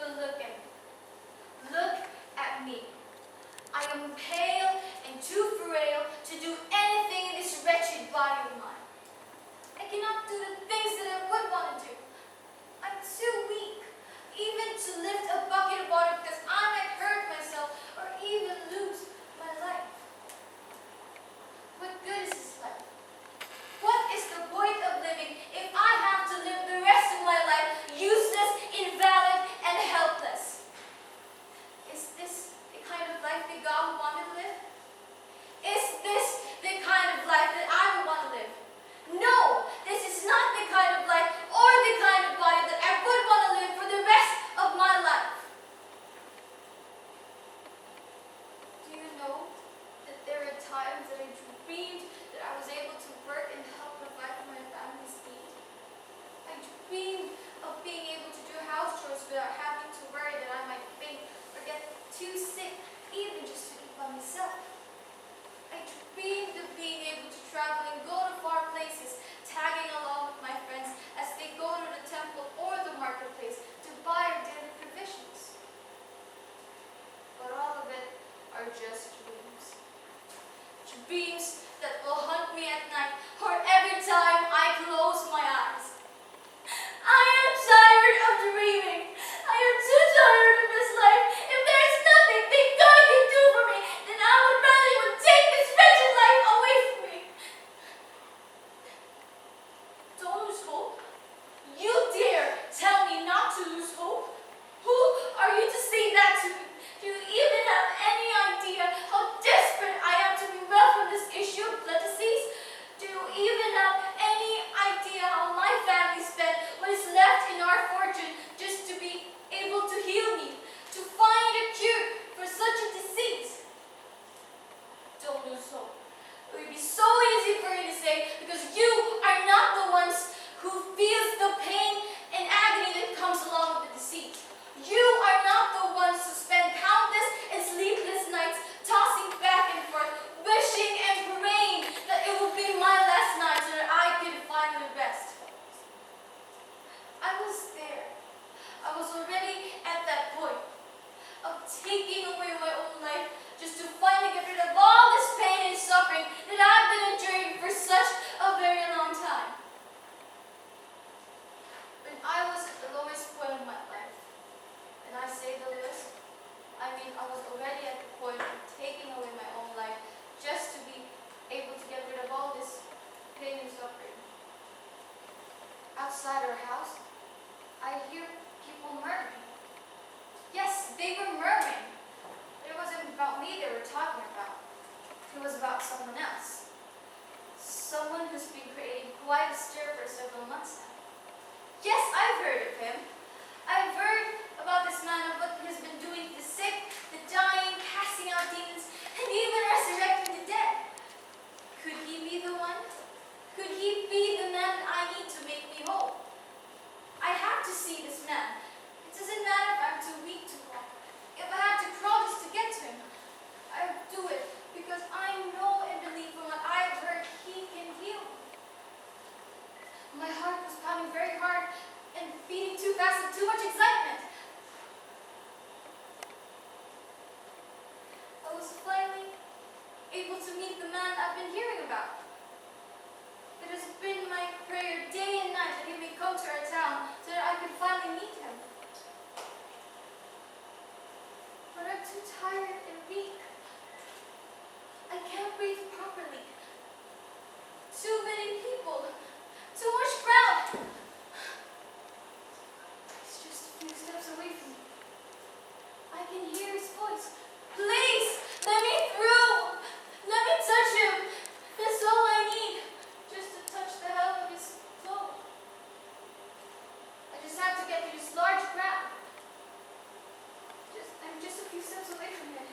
But look at me. Look at me. I am pale and too frail to do anything in this wretched body of mine. I cannot do the things that I would want to do. I'm too weak, even to lift a bucket of water because I might hurt myself or even lose my life. What good is this life? What is the point of living if I have to live the rest of my life useless, invalid, and helpless? Is this the kind of life that God would want me to live? Is this the kind of life that I would want to live? No, this is not the kind of life or the kind of body that I would want to live for the rest of my life. Do you know that there are times that I dreamed that I was able to work and help provide for my family's needs? I dreamed of being able to do house chores without having to worry that I might faint or get too sick, even just to eat by myself. I dreamed of being able to travel and go to far places, tagging along with my friends as they go to the temple or the marketplace to buy our daily provisions. But all of it are just dreams. Dreams that will haunt me at night or every time I close my eyes. I am tired of dreaming. I am too tired of this life. If there is nothing that God can do for me, then I would rather you would take this wretched life away from me. Don't lose hope. You dare tell me not to lose hope? Who are you to say that to me? Do you even have any idea how desperate I am to be well from this issue of blood disease? Do you even have any idea how my family spent what is left in our fortune just to be able to heal me, to find a cure for such a disease? Don't lose hope. It would be so easy for you to say because you are not the ones who feels the pain and agony that comes along with the disease. You are not the ones who spend countless and sleepless nights tossing back and forth, wishing and praying that it would be my last night so that I could finally rest. I was there. I was already at that point of taking away my own life just to finally get rid of all this pain and suffering that I've been enduring for such a very long time. When I was at the lowest point of my life, and I say the lowest, I mean I was already at the point of taking away my own life just to be able to get rid of all this pain and suffering. Outside our house, I hear people murmuring. Yes, they were murmuring. It wasn't about me they were talking about. It was about someone else. Someone who's been creating quite a stir for several months now. Yes, I've heard of him. I've heard about this man of what he has been doing to the sick, the dying, casting out demons, and even resurrecting the dead. Could he be the one? Could he be the man that I need to make me whole? I have to see this man. It doesn't matter if I'm too weak to walk. If I have to crawl just to get to him, I would do it because I know and believe from what I've heard he can heal me. My heart was pounding very hard and beating too fast with too much excitement. I was finally able to meet the man I've been hearing about. It has been my prayer day and night that he may come to our town so that I could finally meet him. But I'm too tired and weak. I can't breathe properly. Too many people. Too much crowd. He's just a few steps away from me. I can hear his voice. Please, let me through. Let me touch him. That's all I need. Just to touch the hem of his clothes. I just have to get through this large crowd. I'm just a few steps away from him.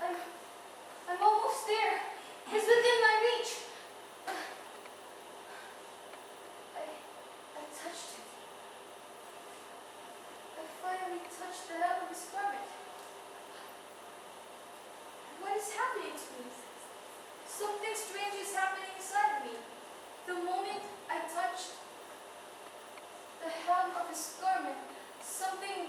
I'm almost there. It's within my reach. I touched him. I finally touched the hem of his garment. What is happening to me? Something strange is happening inside of me. The moment I touched the hem of his garment, something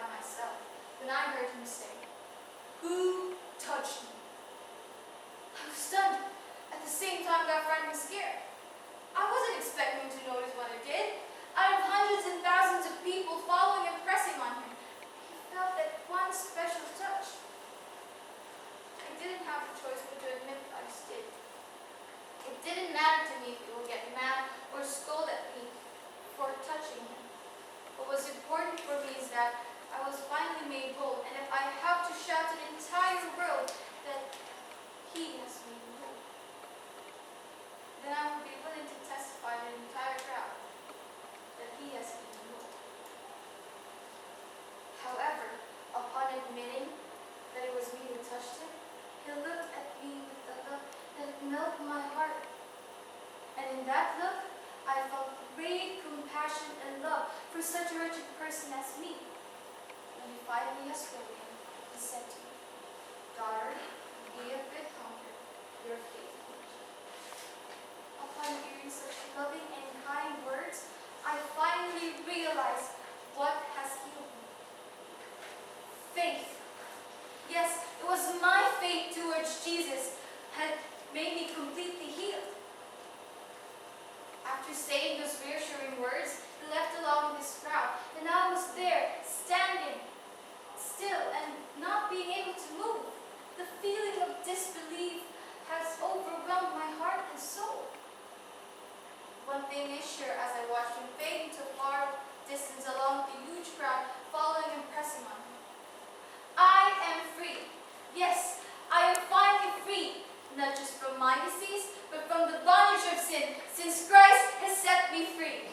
by myself when I heard him say, "Who touched me?" I was stunned. At the same time, got frightened and scared. I wasn't expecting to notice what I did. Out of hundreds and thousands of people following and pressing on him, he felt that one special touch. I didn't have a choice but to admit I did. It didn't matter to me if he would get mad or scold at me for touching him. What was important for me is that I was finally made whole, and if I have to shout to the entire world that he has made me whole, then I would be willing to testify to the entire crowd that he has made me whole. However, upon admitting that it was me who touched him, he looked at me with a look that melted my heart. And in that look, I felt great compassion and love for such a wretched person as me. When he finally had spoken, he said to me, "Daughter, be of good comfort, your faith healed you." Upon hearing such loving and kind words, I finally realized what has healed me. Faith. Yes, it was my faith towards Jesus had made me completely healed. After saying those reassuring words, he left along with his crowd, and I was there, standing still and not being able to move. The feeling of disbelief has overwhelmed my heart and soul. One thing is sure as I watched him fade into far distance along with a huge crowd following and pressing on him. I am free. Yes, I am finally free, not just from my disease, but from the bondage of sin, since Christ has set me free.